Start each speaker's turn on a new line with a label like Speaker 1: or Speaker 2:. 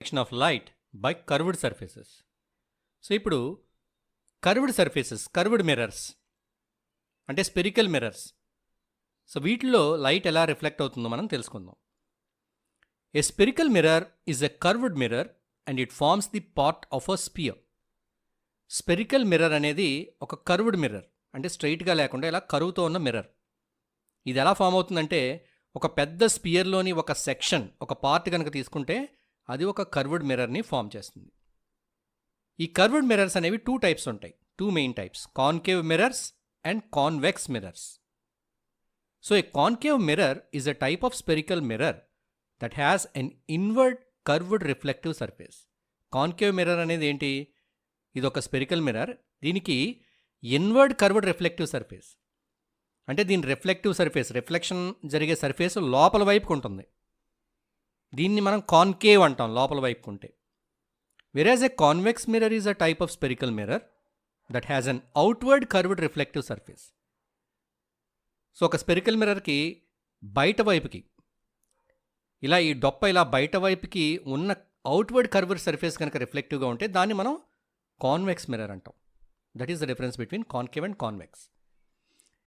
Speaker 1: reflection of light by curved surfaces. So ఇప్పుడు curved surfaces, curved mirrors అంటే spherical mirrors. So వీటిలో light ఎలా reflect అవుతుందో మనం తెలుసుకుందాం. A spherical mirror is a curved mirror and it forms the part of a sphere. Spherical mirror అనేది ఒక curved mirror, అంటే స్ట్రైట్గా లేకుండా ఇలా కరువుతో ఉన్న మిర్రర్. ఇది ఎలా ఫామ్ అవుతుందంటే, ఒక పెద్ద స్పియర్లోని ఒక సెక్షన్, ఒక పార్ట్ కనుక తీసుకుంటే అది ఒక కర్వ్డ్ మిర్రర్ని ఫామ్ చేస్తుంది. ఈ కర్వ్డ్ మిర్రర్స్ అనేవి టూ టైప్స్ ఉంటాయి, two main types, concave mirrors and convex mirrors. So a concave mirror is a type of spherical mirror that has an inward curved reflective surface. Concave mirror అనేది ఏంటి? ఇది ఒక spherical mirror, దీనికి inward curved reflective surface, అంటే దీని reflective surface, reflection జరిగే surface లోపల వైపుకు ఉంటుంది. దీన్ని మనం కాన్కేవ్ అంటాం, లోపల వైపుకు ఉంటే. whereas a convex mirror is a type of spherical mirror that has an outward curved reflective surface. So ఒక స్పెరికల్ మిర్రర్కి బయట వైపుకి ఇలా ఈ డొప్ప ఇలా బయట వైపుకి ఉన్న అవుట్వర్డ్ కర్వ్డ్ సర్ఫేస్ కనుక రిఫ్లెక్టివ్గా ఉంటే దాన్ని మనం కాన్వెక్స్ మిర్రర్ అంటాం. That is the difference between concave and convex.